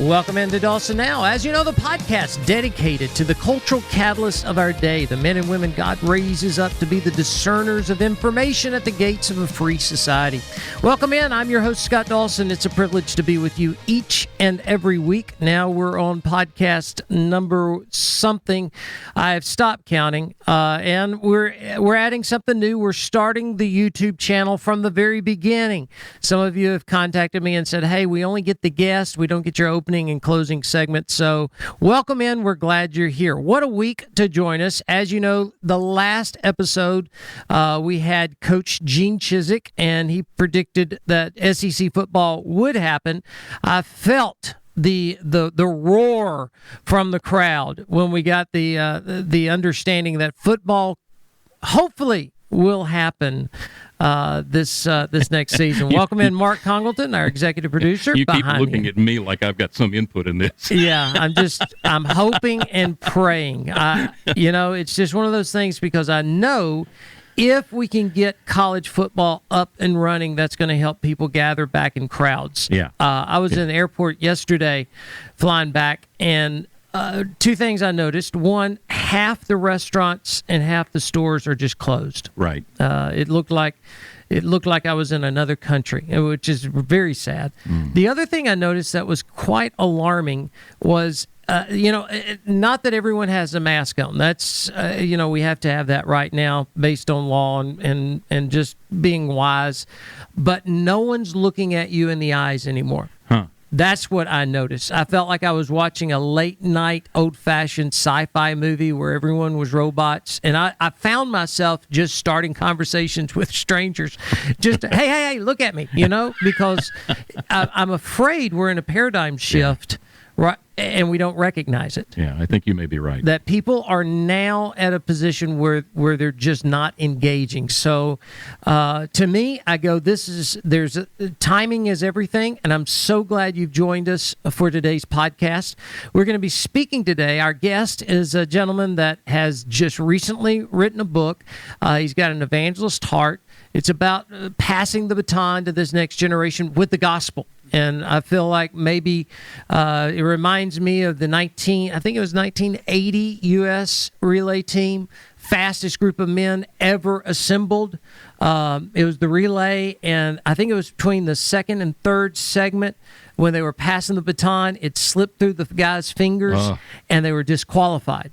Welcome into Dawson Now. As you know, the podcast dedicated to the cultural catalyst of our day, the men and women God raises up to be the discerners of information at the gates of a free society. Welcome in. I'm your host, Scott Dawson. It's a privilege to be with you each and every week. Now we're on podcast number something. I've stopped counting, and we're adding something new. We're starting the YouTube channel from the very beginning. Some of you have contacted me and said, hey, we only get the guest. We don't get your opening and closing segment. So welcome in. We're glad you're here. What a week to join us. As you know, the last episode, we had Coach Gene Chizik, and he predicted that SEC football would happen. I felt the roar from the crowd when we got the understanding that football hopefully will happen this next season. Welcome in, Mark Congleton, our executive producer. You keep looking at me like I've got some input in this. Yeah, I'm hoping and praying. It's just one of those things because I know if we can get college football up and running, that's going to help people gather back in crowds. Yeah. I was in the airport yesterday flying back, and two things I noticed. One, half the restaurants and half the stores are just closed. Right. It looked like I was in another country, which is very sad. The other thing I noticed that was quite alarming was, not that everyone has a mask on. That's, we have to have that right now based on law and just being wise. But no one's looking at you in the eyes anymore. Huh. That's what I noticed. I felt like I was watching a late-night, old-fashioned sci-fi movie where everyone was robots, and I found myself just starting conversations with strangers. Just, hey, look at me, because I'm afraid we're in a paradigm shift, right? And we don't recognize it. Yeah, I think you may be right. That people are now at a position where they're just not engaging. So to me, I go, timing is everything, and I'm so glad you've joined us for today's podcast. We're going to be speaking today. Our guest is a gentleman that has just recently written a book. He's got an evangelist heart. It's about passing the baton to this next generation with the gospel. And I feel like maybe it reminds me of the 1980 U.S. relay team, fastest group of men ever assembled. It was the relay, and I think it was between the second and third segment when they were passing the baton. It slipped through the guy's fingers, and they were disqualified.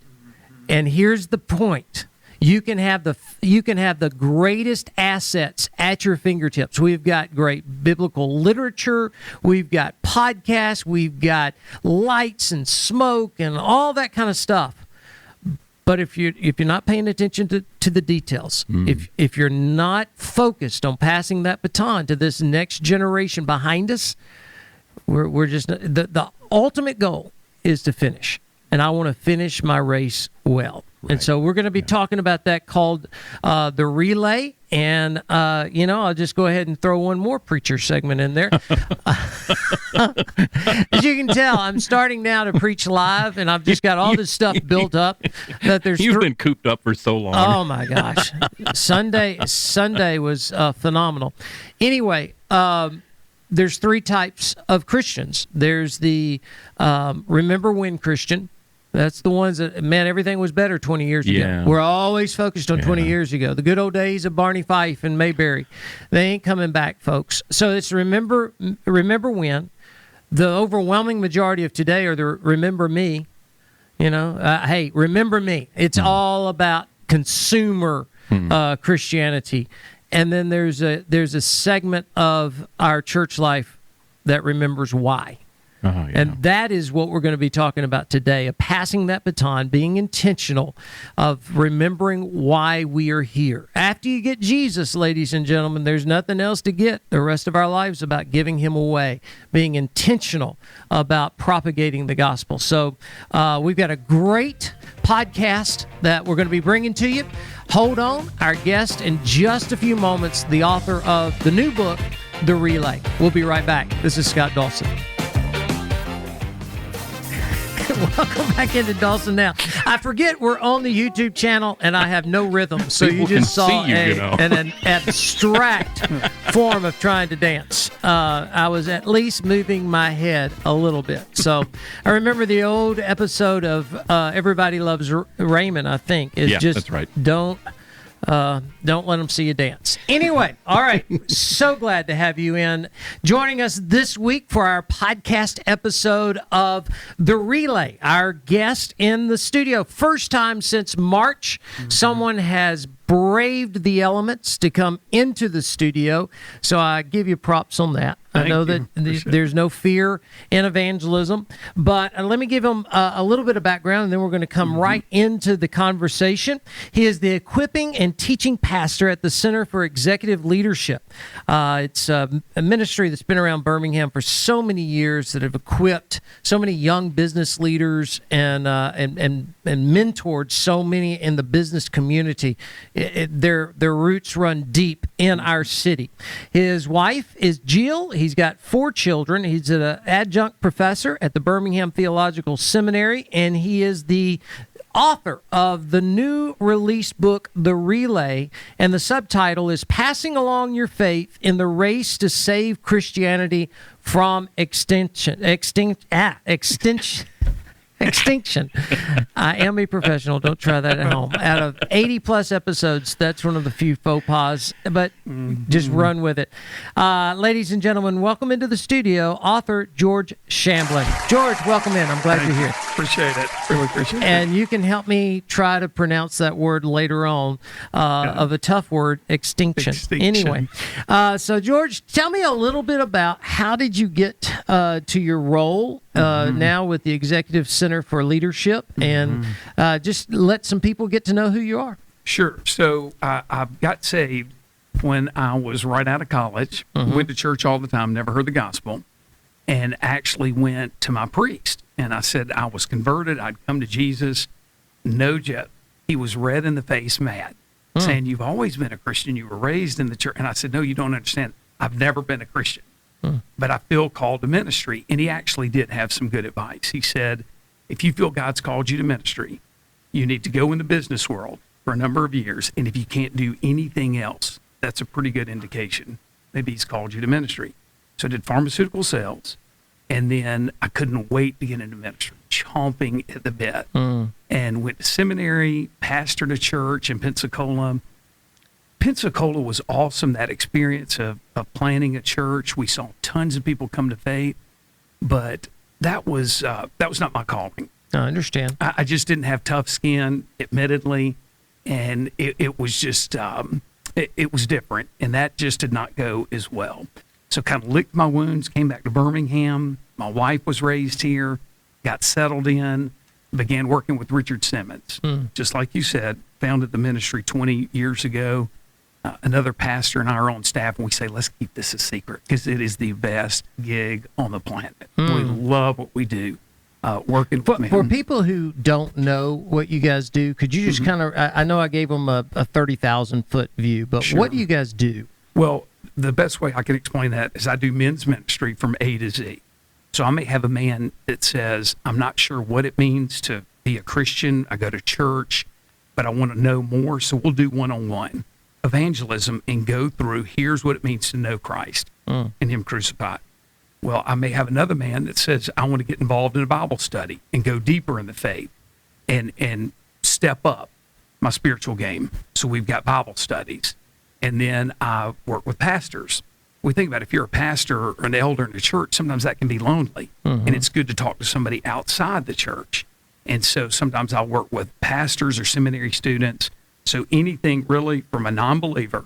And here's the point. You can have the greatest assets at your fingertips. We've got great biblical literature. We've got podcasts. We've got lights and smoke and all that kind of stuff. But if you're not paying attention to the details, if you're not focused on passing that baton to this next generation behind us, we're just the ultimate goal is to finish. And I want to finish my race well. Right. And so we're going to be talking about that called the relay. And, I'll just go ahead and throw one more preacher segment in there. As you can tell, I'm starting now to preach live, and I've just got all this stuff built up. You've been cooped up for so long. Oh, my gosh. Sunday was phenomenal. Anyway, there's three types of Christians. There's the remember when Christian. That's the ones that, man, everything was better 20 years ago. Yeah. We're always focused on 20 years ago. The good old days of Barney Fife and Mayberry. They ain't coming back, folks. So it's remember when. The overwhelming majority of today are the remember me. Hey, remember me. It's all about consumer Christianity. And then there's a segment of our church life that remembers why. And that is what we're going to be talking about today, of passing that baton, being intentional, of remembering why we are here. After you get Jesus, ladies and gentlemen, there's nothing else to get the rest of our lives about giving him away, being intentional about propagating the gospel. So we've got a great podcast that we're going to be bringing to you. Hold on. Our guest in just a few moments, the author of the new book, The Relay. We'll be right back. This is Scott Dawson. Welcome back into Dawson Now. I forget we're on the YouTube channel and I have no rhythm, so you just saw an abstract form of trying to dance. I was at least moving my head a little bit. So I remember the old episode of Everybody Loves Raymond, I think, is that's right. Don't let them see you dance. Anyway, all right. So glad to have you in joining us this week for our podcast episode of The Relay. Our guest in the studio, first time since March, someone has braved the elements to come into the studio. So I give you props on that. I know that there's no fear in evangelism, but let me give him a little bit of background, and then we're going to come right into the conversation. He is the equipping and teaching pastor at the Center for Executive Leadership. It's a ministry that's been around Birmingham for so many years that have equipped so many young business leaders and mentored so many in the business community. Their roots run deep in our city. His wife is Jill. He's got 4 children. He's an adjunct professor at the Birmingham Theological Seminary, and he is the author of the new released book, The Relay, and the subtitle is Passing Along Your Faith in the Race to Save Christianity from Extinction. I am a professional. Don't try that at home. Out of 80-plus episodes, that's one of the few faux pas, but just run with it. Ladies and gentlemen, welcome into the studio, author George Shamblin. George, welcome in. I'm glad you're here. Appreciate it. Really appreciate it. And you can help me try to pronounce that word later on, of a tough word, extinction. Anyway, so George, tell me a little bit about how did you get to your role now with the Executive Center for Leadership, and just let some people get to know who you are. Sure. So I got saved when I was right out of college, went to church all the time, never heard the gospel, and actually went to my priest. And I said I was converted. I'd come to Jesus. No joke. He was red in the face, mad, saying, "You've always been a Christian. You were raised in the church." And I said, "No, you don't understand. I've never been a Christian. But I feel called to ministry." And he actually did have some good advice. He said, if you feel God's called you to ministry, you need to go in the business world for a number of years. And if you can't do anything else, that's a pretty good indication. Maybe he's called you to ministry. So I did pharmaceutical sales. And then I couldn't wait to get into ministry, chomping at the bit. And went to seminary, pastored a church in Pensacola. Pensacola was awesome, that experience of planning a church. We saw tons of people come to faith, but that was not my calling. I understand. I just didn't have tough skin, admittedly, and it was just, it was different, and that just did not go as well. So kind of licked my wounds, came back to Birmingham. My wife was raised here, got settled in, began working with Richard Simmons. Just like you said, founded the ministry 20 years ago. Another pastor and I are on staff, and we say, let's keep this a secret because it is the best gig on the planet. We love what we do, working with men. For people who don't know what you guys do, could you just kind of, I know I gave them a 30,000-foot view, but what do you guys do? Well, the best way I can explain that is I do men's ministry from A to Z. So I may have a man that says, I'm not sure what it means to be a Christian. I go to church, but I want to know more. So we'll do one-on-one evangelism and go through, here's what it means to know Christ and him crucified. Well, I may have another man that says, I want to get involved in a Bible study and go deeper in the faith and step up my spiritual game. So we've got Bible studies. And then I work with pastors. We think about if you're a pastor or an elder in the church, sometimes that can be lonely. And it's good to talk to somebody outside the church. And so sometimes I'll work with pastors or seminary students. So anything really from a non-believer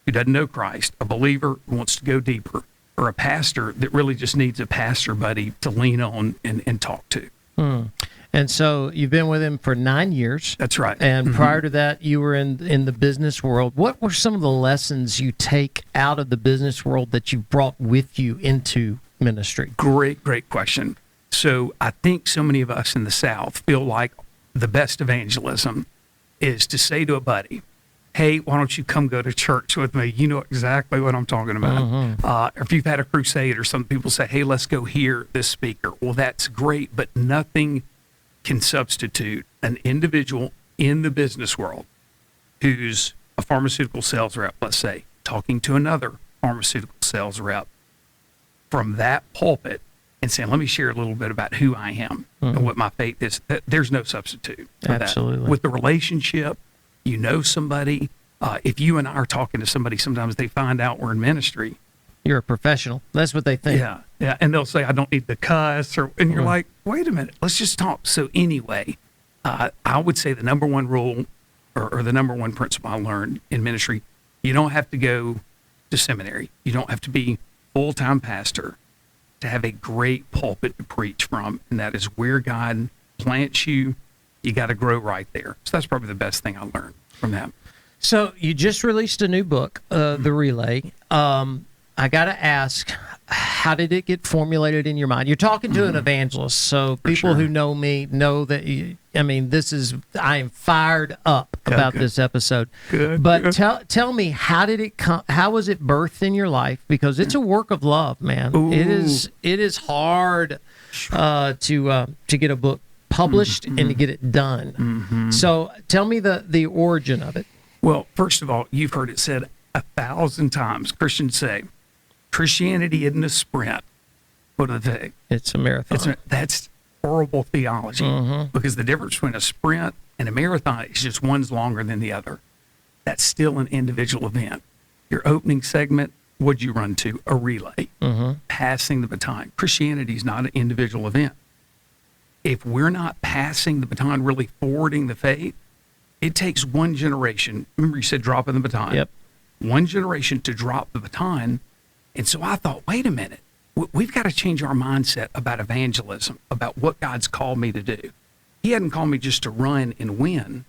who doesn't know Christ, a believer who wants to go deeper, or a pastor that really just needs a pastor buddy to lean on and talk to. And so you've been with him for 9 years. That's right. And prior to that, you were in the business world. What were some of the lessons you take out of the business world that you brought with you into ministry? Great question. So I think so many of us in the South feel like the best evangelism is to say to a buddy, hey, why don't you come go to church with me? You know exactly what I'm talking about. If you've had a crusade or some people say, hey, let's go hear this speaker. Well, that's great, but nothing can substitute an individual in the business world who's a pharmaceutical sales rep, let's say, talking to another pharmaceutical sales rep from that pulpit and saying, let me share a little bit about who I am and what my faith is. There's no substitute for Absolutely. that. With the relationship, you know somebody. If you and I are talking to somebody, sometimes they find out we're in ministry. You're a professional. That's what they think. Yeah. And they'll say, I don't need to cuss. And you're like, wait a minute, let's just talk. So anyway, I would say the number one rule or the number one principle I learned in ministry, you don't have to go to seminary. You don't have to be full-time pastor to have a great pulpit to preach from. And that is where God plants you. You got to grow right there. So that's probably the best thing I learned from that. So you just released a new book, The Relay. I got to ask, how did it get formulated in your mind? You're talking to an evangelist, so people who know me know that, I am fired up about this episode. Good. But tell me, how did it come? How was it birthed in your life? Because it's a work of love, man. Ooh. It is hard to get a book published and to get it done. So tell me the origin of it. Well, first of all, you've heard it said 1,000 times. Christians say, Christianity isn't a sprint, but It's a marathon. That's horrible theology because the difference between a sprint and a marathon is just one's longer than the other. That's still an individual event. Your opening segment, what'd you run to? A relay, passing the baton. Christianity is not an individual event. If we're not passing the baton, really forwarding the faith, it takes one generation. Remember you said dropping the baton? Yep. One generation to drop the baton. And so I thought, wait a minute, we've got to change our mindset about evangelism, about what God's called me to do. He hadn't called me just to run and win,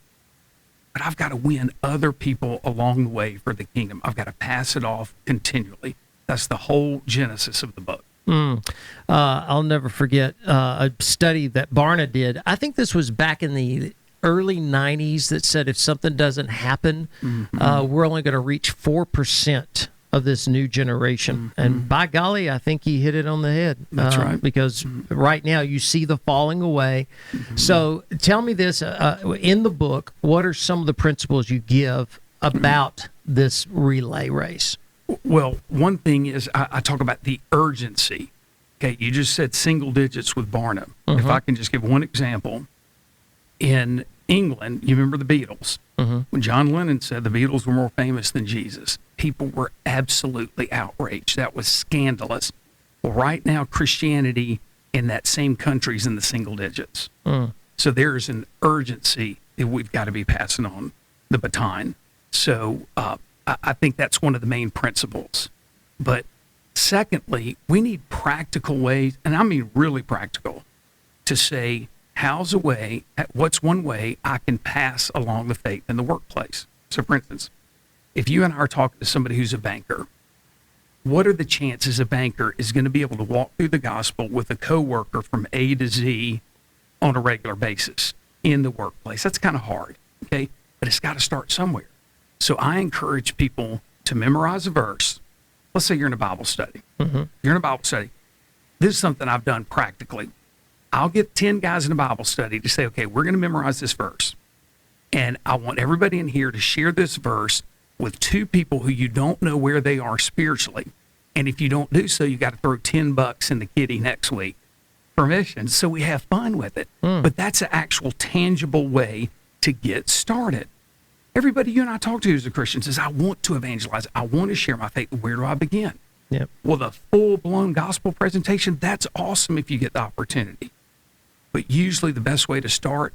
but I've got to win other people along the way for the kingdom. I've got to pass it off continually. That's the whole genesis of the book. I'll never forget a study that Barna did. I think this was back in the early 90s that said if something doesn't happen, we're only going to reach 4% of this new generation. And by golly, I think he hit it on the head. That's right. Because right now you see the falling away. So tell me this, in the book, what are some of the principles you give about this relay race? Well, one thing is I talk about the urgency. Okay, you just said single digits with Barna. If I can just give one example. In England, you remember the Beatles. When John Lennon said the Beatles were more famous than Jesus, people were absolutely outraged. That was scandalous. Well, right now, Christianity in that same country is in the single digits. So there's an urgency that we've got to be passing on the baton. So I think that's one of the main principles. But secondly, we need practical ways, and I mean really practical, to say, what's one way I can pass along the faith in the workplace? So for instance, if you and I are talking to somebody who's a banker, what are the chances a banker is going to be able to walk through the gospel with a coworker from A to Z on a regular basis in the workplace? That's kind of hard, okay? But it's got to start somewhere. So I encourage people to memorize a verse. Let's say you're in a Bible study. You're in a Bible study. This is something I've done practically. I'll get 10 guys in a Bible study to say, okay, we're going to memorize this verse. And I want everybody in here to share this verse with two people who you don't know where they are spiritually. And if you don't do so, you got to throw $10 in the kitty next week for missions. So we have fun with it. But that's an actual tangible way to get started. Everybody you and I talk to as a Christian says, I want to evangelize. I want to share my faith. Where do I begin? Yep. Well, the full-blown gospel presentation, that's awesome if you get the opportunity. But usually the best way to start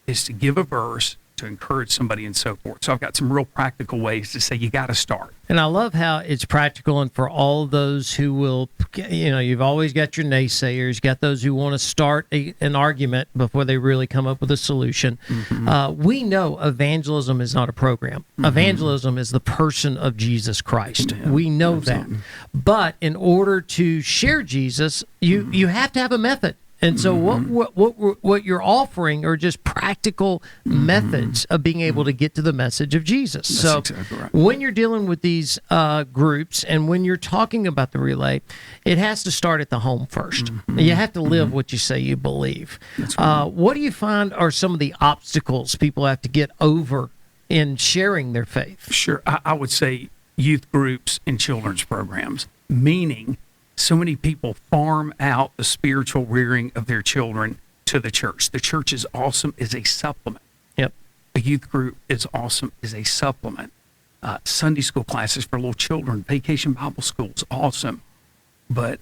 is to give a verse to encourage somebody and so forth. So I've got some real practical ways to say you got to start. And I love how it's practical, and for all those who will, you've always got your naysayers, got those who want to start an argument before they really come up with a solution. We know evangelism is not a program. Evangelism is the person of Jesus Christ. We know that. But in order to share Jesus, you have to have a method. And so what you're offering are just practical methods of being able to get to the message of Jesus. That's so exactly right. when you're dealing with these groups and when you're talking about the relay, it has to start at the home first. You have to live what you say you believe. What do you find are some of the obstacles people have to get over in sharing their faith? Sure. I would say youth groups and children's programs, meaning so many people farm out the spiritual rearing of their children to the church. The church is awesome as a supplement. Yep. A youth group is awesome as a supplement. Sunday school classes for little children, vacation Bible schools, awesome. But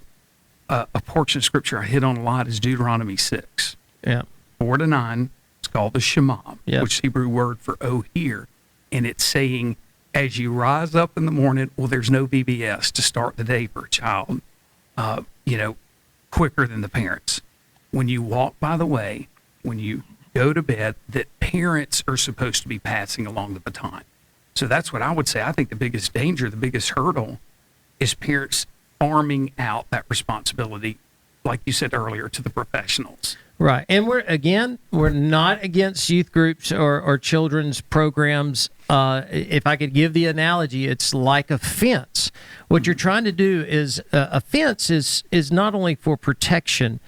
a portion of scripture I hit on a lot is Deuteronomy 6. Yeah. 4-9. It's called the Shema, Yep. which is the Hebrew word for "oh, hear." And it's saying, as you rise up in the morning, well, there's no VBS to start the day for a child, quicker than the parents. When you walk by the way, when you go to bed, that parents are supposed to be passing along the baton. So that's what I would say. I think the biggest danger, the biggest hurdle is parents farming out that responsibility, like you said earlier, to the professionals. Right. And we're not against youth groups or children's programs. If I could give the analogy, it's like a fence. What you're trying to do is a fence is not only for protection,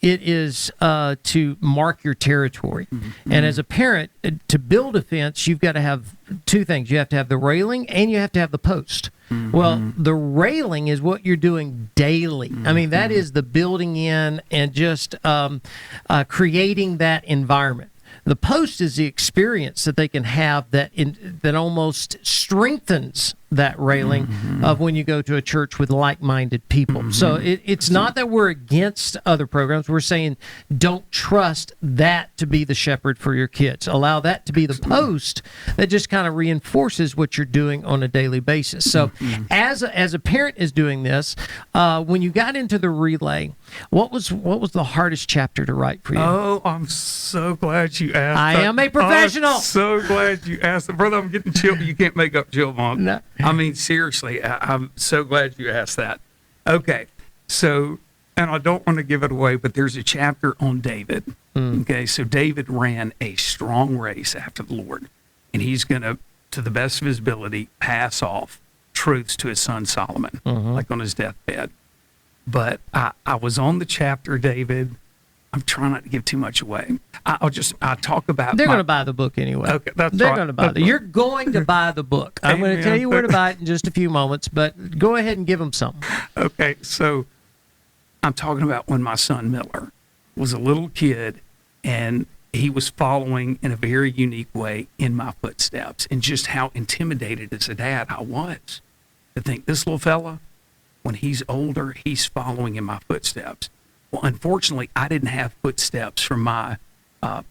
it is to mark your territory. And as a parent, to build a fence, you've got to have two things. You have to have the railing and you have to have the post. Well, the railing is what you're doing daily. I mean, that is the building in and just creating that environment. The post is the experience that they can have that almost strengthens that railing of when you go to a church with like-minded people. So it's not that we're against other programs. We're saying don't trust that to be the shepherd for your kids. Allow that to be the post that just kind of reinforces what you're doing on a daily basis. So as a parent is doing this, when you got into the relay, what was the hardest chapter to write for you? Oh, I'm so glad you asked. I am a professional. I'm so glad you asked. Brother, I'm getting chill. You can't make up chill, Mom. No. I mean, seriously, I'm so glad you asked that. Okay, so, and I don't want to give it away, but there's a chapter on David. Okay, so David ran a strong race after the Lord, and he's going to the best of his ability, pass off truths to his son Solomon, like on his deathbed. But I was on the chapter, David. I'm trying not to give too much away. I'll talk about. They're going to buy the book anyway. Okay, that's They're right. going to buy it. You're going to buy the book. I'm going to tell you where to buy it in just a few moments, but go ahead and give them something. Okay, so I'm talking about when my son Miller was a little kid, and he was following in a very unique way in my footsteps, and just how intimidated as a dad I was to think this little fella, when he's older, he's following in my footsteps. Well, unfortunately, I didn't have footsteps from my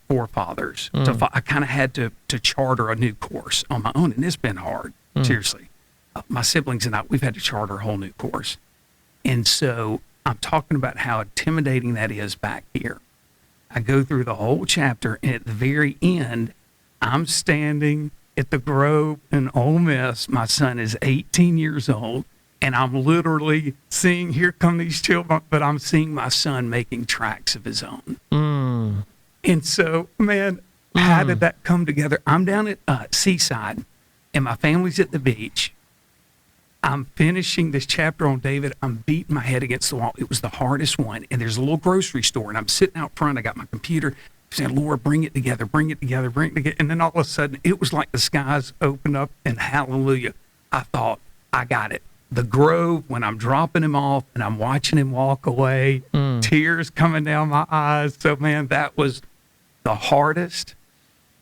forefathers. So I kind of had to charter a new course on my own, and it's been hard, seriously. My siblings and I, we've had to charter a whole new course. And so I'm talking about how intimidating that is back here. I go through the whole chapter, and at the very end, I'm standing at the Grove in Ole Miss. My son is 18 years old. And I'm literally seeing, here come these children, but I'm seeing my son making tracks of his own. And so, man, how did that come together? I'm down at Seaside, and my family's at the beach. I'm finishing this chapter on David. I'm beating my head against the wall. It was the hardest one. And there's a little grocery store, and I'm sitting out front. I got my computer saying, Lord, bring it together, bring it together, bring it together. And then all of a sudden, it was like the skies opened up, and hallelujah. I thought, I got it. The Grove, when I'm dropping him off and I'm watching him walk away, tears coming down my eyes. So, man, that was the hardest,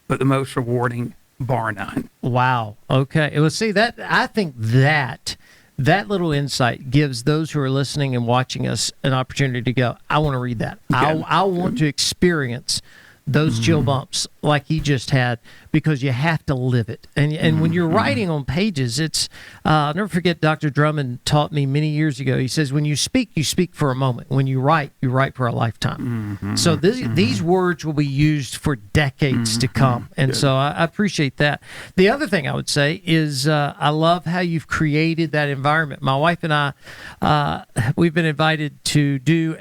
but the most rewarding, bar none. Wow. Okay. Well, see, I think that little insight gives those who are listening and watching us an opportunity to go, I want to read that. Yeah. I want to experience those chill bumps like he just had, because you have to live it. And when you're writing on pages, it's I'll never forget Dr. Drummond taught me many years ago. He says, when you speak for a moment. When you write for a lifetime. So these words will be used for decades to come. And so I appreciate that. The other thing I would say is I love how you've created that environment. My wife and I, we've been invited to do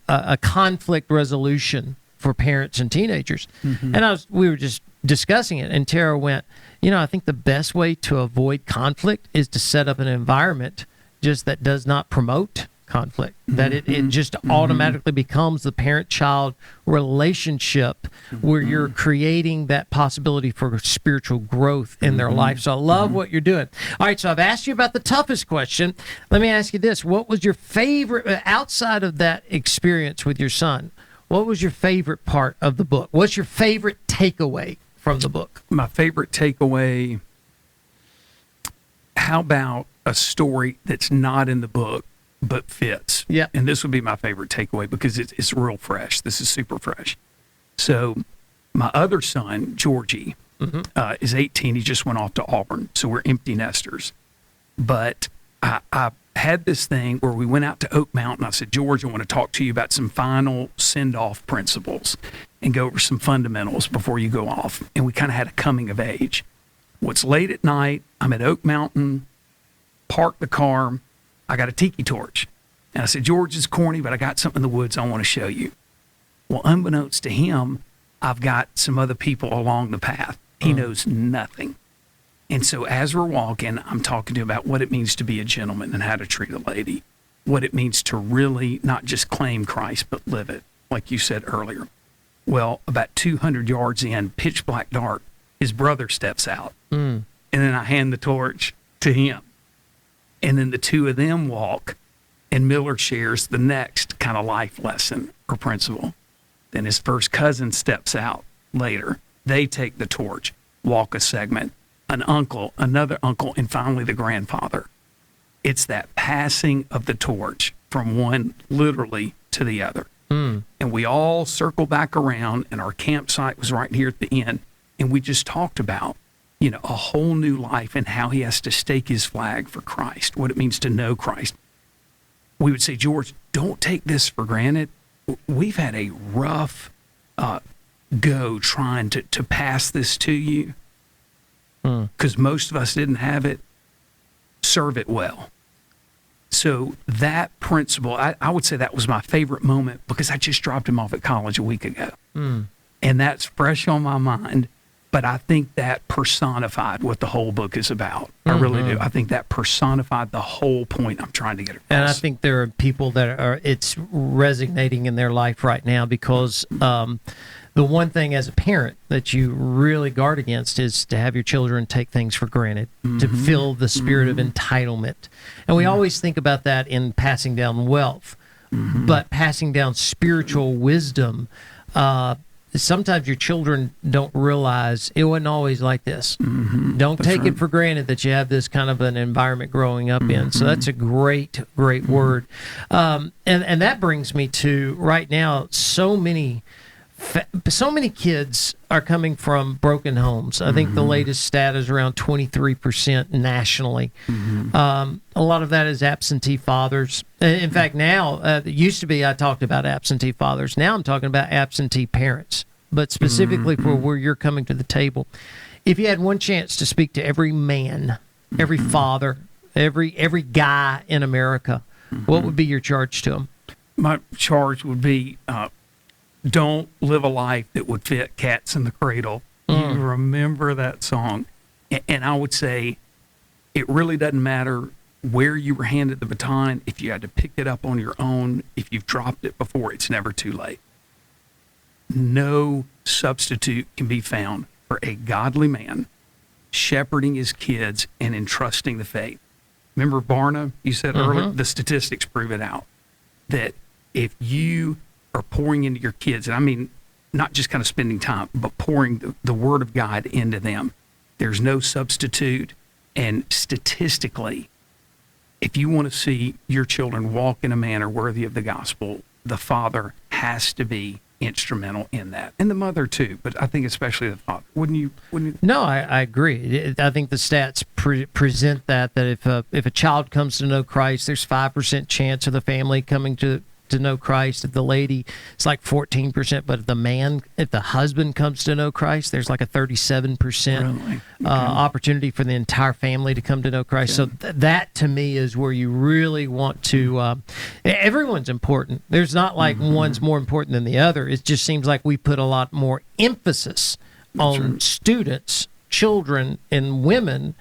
a conflict resolution for parents and teenagers. And we were just discussing it, and Tara went, I think the best way to avoid conflict is to set up an environment just that does not promote conflict, that it just automatically becomes the parent-child relationship where you're creating that possibility for spiritual growth in their life. So I love what you're doing. All right, so I've asked you about the toughest question. Let me ask you this. What was your favorite, outside of that experience with your son, what was your favorite part of the book? What's your favorite takeaway from the book? My favorite takeaway, how about a story that's not in the book but fits? Yeah. And this would be my favorite takeaway because it's real fresh. This is super fresh. So my other son, Georgie, is 18. He just went off to Auburn. So we're empty nesters. But I had this thing where we went out to Oak Mountain. I said, George, I want to talk to you about some final send-off principles and go over some fundamentals before you go off. And we kind of had a coming of age. It's late at night. I'm at Oak Mountain, parked the car. I got a tiki torch. And I said, George, it's corny, but I got something in the woods I want to show you. Well, unbeknownst to him, I've got some other people along the path. He knows nothing. And so as we're walking, I'm talking to him about what it means to be a gentleman and how to treat a lady, what it means to really not just claim Christ, but live it, like you said earlier. Well, about 200 yards in, pitch black dark, his brother steps out. And then I hand the torch to him. And then the two of them walk, and Miller shares the next kind of life lesson or principle. Then his first cousin steps out later. They take the torch, walk a segment, an uncle, another uncle, and finally the grandfather. It's that passing of the torch from one literally to the other. And we all circle back around, and our campsite was right here at the end. And we just talked about, a whole new life and how he has to stake his flag for Christ, what it means to know Christ. We would say, George, don't take this for granted. We've had a rough go trying to pass this to you because most of us didn't have it. Serve it well. So that principle, I would say that was my favorite moment because I just dropped him off at college a week ago. And that's fresh on my mind. But I think that personified what the whole book is about. I really do. I think that personified the whole point I'm trying to get across. And I think there are people that it's resonating in their life right now because the one thing as a parent that you really guard against is to have your children take things for granted, to feel the spirit of entitlement. And we always think about that in passing down wealth, but passing down spiritual wisdom, sometimes your children don't realize it wasn't always like this. Don't take it for granted that you have this kind of an environment growing up in. So that's a great word. And that brings me to right now, so many kids are coming from broken homes. I think the latest stat is around 23% nationally. A lot of that is absentee fathers. In fact, now, it used to be I talked about absentee fathers. Now I'm talking about absentee parents, but specifically for where you're coming to the table. If you had one chance to speak to every man, every father, every guy in America, what would be your charge to them? My charge would be don't live a life that would fit Cats in the Cradle. You remember that song. And I would say it really doesn't matter where you were handed the baton. If you had to pick it up on your own, if you've dropped it before, it's never too late. No substitute can be found for a godly man shepherding his kids and entrusting the faith. Remember Barna, you said earlier, the statistics prove it out, that if you are pouring into your kids, and I mean not just kind of spending time, but pouring the Word of God into them, there's no substitute. And statistically, if you want to see your children walk in a manner worthy of the gospel, the father has to be instrumental in that, and the mother too, but I think especially the father. Wouldn't you? No, I agree. I think the stats present that if a child comes to know Christ, there's 5% chance of the family coming to to know Christ. If the lady, it's like 14%, but if the husband comes to know Christ, there's like a 37% opportunity for the entire family to come to know Christ. So that to me is where you really want to, everyone's important. There's not like one's more important than the other. It just seems like we put a lot more emphasis on students, children, and women,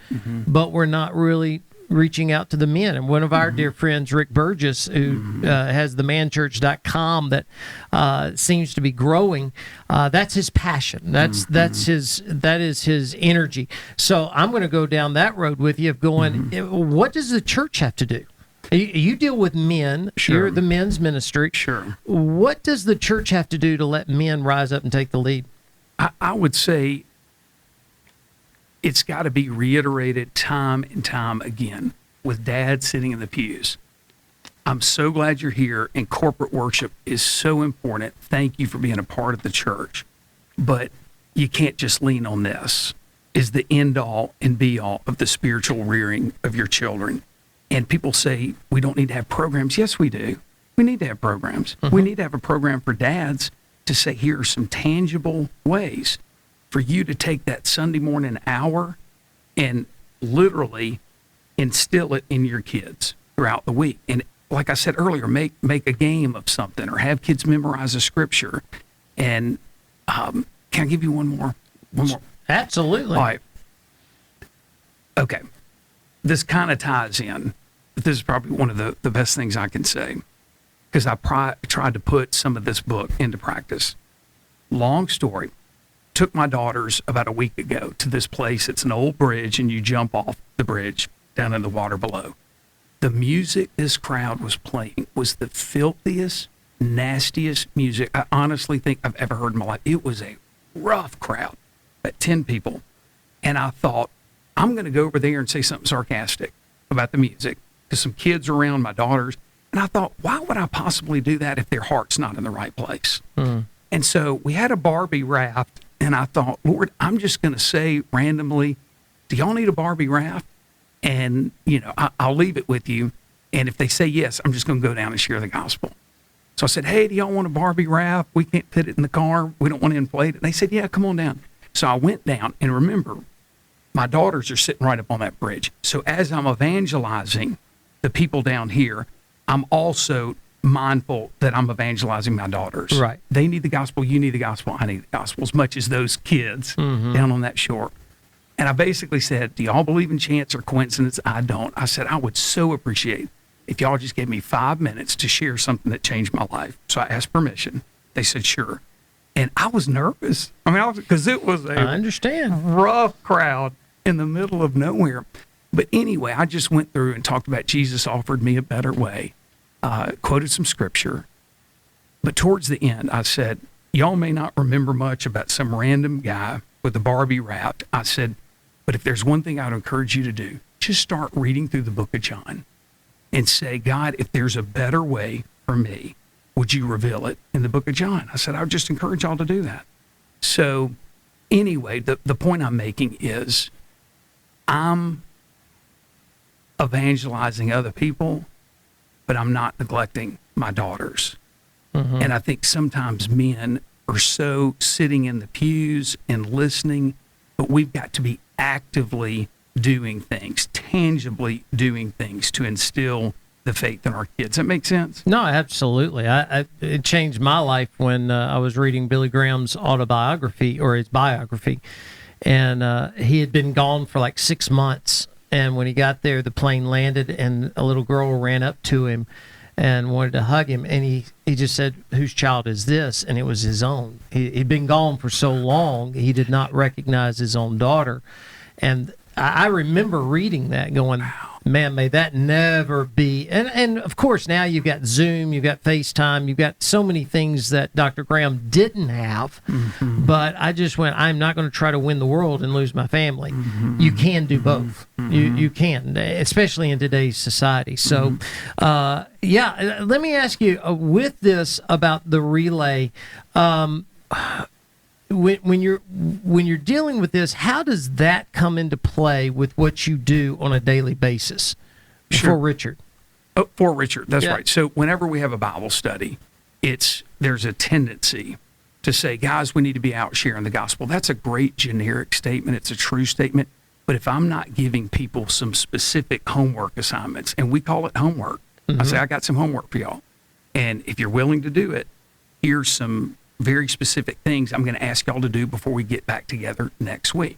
but we're not really reaching out to the men. And one of our dear friends, Rick Burgess, who has the manchurch.com that seems to be growing, that's his passion. That is his energy. So I'm going to go down that road with you of going, what does the church have to do? You deal with men. Sure. You're the men's ministry. Sure. What does the church have to do to let men rise up and take the lead? I would say it's got to be reiterated time and time again with Dad sitting in the pews. I'm so glad you're here, and corporate worship is so important. Thank you for being a part of the church. But you can't just lean on this as the end all and be all of the spiritual rearing of your children. And people say we don't need to have programs. Yes, we do. We need to have programs. We need to have a program for dads to say, here are some tangible ways for you to take that Sunday morning hour and literally instill it in your kids throughout the week. And like I said earlier, make a game of something or have kids memorize a scripture. And can I give you one more? Absolutely. All right. Okay. This kind of ties in, but this is probably one of the best things I can say, because I tried to put some of this book into practice. Long story. Took my daughters about a week ago to this place. It's an old bridge, and you jump off the bridge down in the water below. The music this crowd was playing was the filthiest, nastiest music I honestly think I've ever heard in my life. It was a rough crowd, at 10 people. And I thought, I'm going to go over there and say something sarcastic about the music, because some kids are around, my daughters. And I thought, why would I possibly do that if their heart's not in the right place? And so we had a Barbie raft, and I thought, Lord, I'm just going to say randomly, do y'all need a Barbie raft? And, I'll leave it with you. And if they say yes, I'm just going to go down and share the gospel. So I said, hey, do y'all want a Barbie raft? We can't fit it in the car. We don't want to inflate it. And they said, yeah, come on down. So I went down, and remember, my daughters are sitting right up on that bridge. So as I'm evangelizing the people down here, I'm also mindful that I'm evangelizing my daughters. Right. They need the gospel. You need the gospel. I need the gospel as much as those kids down on that shore. And I basically said, do y'all believe in chance or coincidence? I don't. I said, I would so appreciate if y'all just gave me 5 minutes to share something that changed my life. So I asked permission. They said, sure. And I was nervous. Because it was I understand. rough crowd in the middle of nowhere. But anyway, I just went through and talked about Jesus offered me a better way, quoted some scripture. But towards the end, I said, y'all may not remember much about some random guy with a Barbie raft. I said, but if there's one thing I'd encourage you to do, just start reading through the book of John and say, God, if there's a better way for me, would you reveal it in the book of John? I said, I would just encourage y'all to do that. So anyway, the point I'm making is I'm evangelizing other people, but I'm not neglecting my daughters. And I think sometimes men are so sitting in the pews and listening, but we've got to be actively doing things, tangibly doing things to instill the faith in our kids. That make sense? No, absolutely. It changed my life when I was reading Billy Graham's autobiography, or his biography, and he had been gone for like 6 months. And when he got there, the plane landed, and a little girl ran up to him and wanted to hug him. And he just said, whose child is this? And it was his own. He'd been gone for so long, he did not recognize his own daughter. And I remember reading that going, man, may that never be. And of course, now you've got Zoom, you've got FaceTime, you've got so many things that Dr. Graham didn't have. But I just went, I'm not going to try to win the world and lose my family. You can do both. You can, especially in today's society. So, let me ask you with this about the relay. When you're dealing with this, how does that come into play with what you do on a daily basis for Richard? Oh, Fort Richard. That's Yeah. right. So whenever we have a Bible study, there's a tendency to say, guys, we need to be out sharing the gospel. That's a great generic statement. It's a true statement. But if I'm not giving people some specific homework assignments, and we call it homework, I say, I got some homework for y'all. And if you're willing to do it, here's some very specific things I'm going to ask y'all to do before we get back together next week.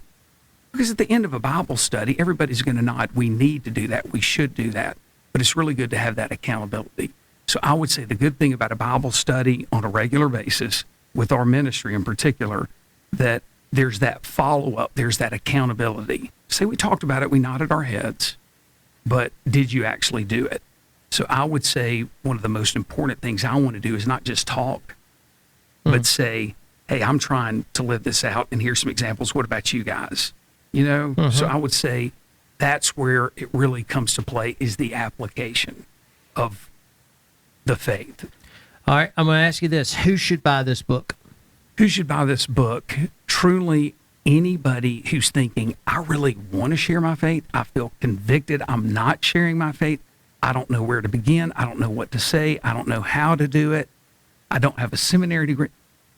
Because at the end of a Bible study, everybody's going to nod, we need to do that, we should do that. But it's really good to have that accountability. So I would say the good thing about a Bible study on a regular basis, with our ministry in particular, that there's that follow-up, there's that accountability. Say we talked about it, we nodded our heads, but did you actually do it? So I would say one of the most important things I want to do is not just talk, but say, hey, I'm trying to live this out, and here's some examples. What about you guys? You know? So I would say that's where it really comes to play, is the application of the faith. All right, I'm going to ask you this. Who should buy this book? Who should buy this book? Truly, anybody who's thinking, I really want to share my faith. I feel convicted. I'm not sharing my faith. I don't know where to begin. I don't know what to say. I don't know how to do it. I don't have a seminary degree.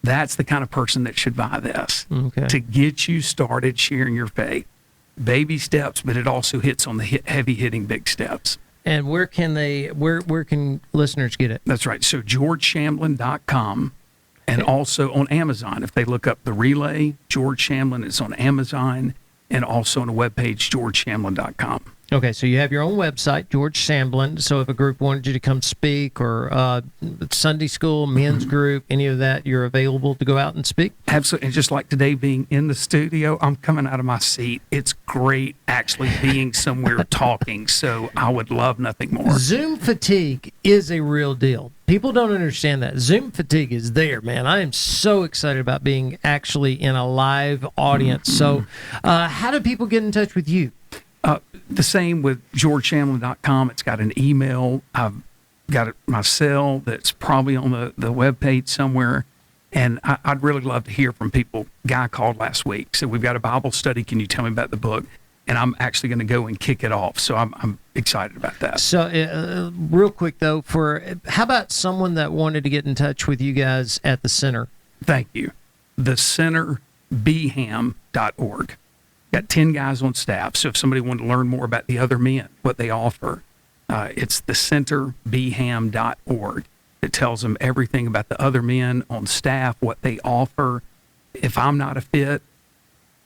That's the kind of person that should buy this to get you started sharing your faith. Baby steps, but it also hits on the heavy hitting big steps. And where can listeners get it? That's right. So GeorgeShamblin.com, and also on Amazon. If they look up The Relay, George Shamblin is on Amazon, and also on the webpage, GeorgeShamblin.com. Okay, so you have your own website, George Shamblin. So if a group wanted you to come speak, or Sunday school, men's group, any of that, you're available to go out and speak? Absolutely. And just like today being in the studio, I'm coming out of my seat. It's great actually being somewhere talking. So I would love nothing more. Zoom fatigue is a real deal. People don't understand that. Zoom fatigue is there, man. I am so excited about being actually in a live audience. So how do people get in touch with you? The same with GeorgeShamblin.com. It's got an email. I've got my cell that's probably on the webpage somewhere. And I'd really love to hear from people. Guy called last week, said, we've got a Bible study. Can you tell me about the book? And I'm actually going to go and kick it off. So I'm excited about that. So real quick, though, how about someone that wanted to get in touch with you guys at the center? Thank you. The center, beham.org. Got 10 guys on staff. So if somebody wanted to learn more about the other men, what they offer, it's the center, beham.org. It tells them everything about the other men on staff, what they offer. If I'm not a fit,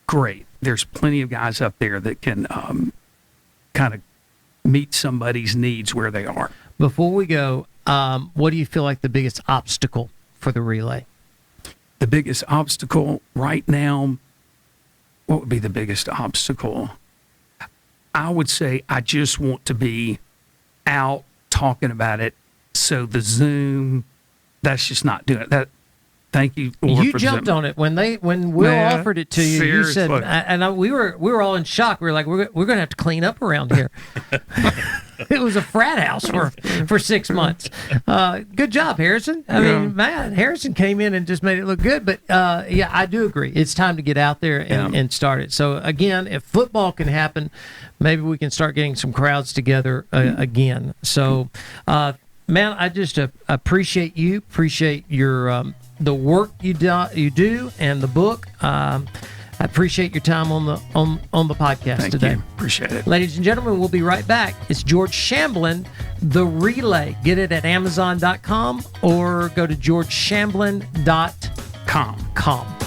great. There's plenty of guys up there that can kind of meet somebody's needs where they are. Before we go, what do you feel like the biggest obstacle for the relay? The biggest obstacle right now, what would be the biggest obstacle? I would say I just want to be out talking about it. So the Zoom, that's just not doing it. That. Thank you, Lord, you for jumped Zoom. on it when Will offered it to you. Seriously. You said, we were all in shock. We were like, we're going to have to clean up around here. It was a frat house for 6 months. Good job, Harrison. I mean, man, Harrison came in and just made it look good. But yeah, I do agree. It's time to get out there and start it. So again, if football can happen, maybe we can start getting some crowds together again. So, man, I just appreciate you. Appreciate your the work you do and the book. I appreciate your time on the podcast today. Thank you. Appreciate it. Ladies and gentlemen, we'll be right back. It's George Shamblin, The Relay. Get it at Amazon.com or go to georgeshamblin.com.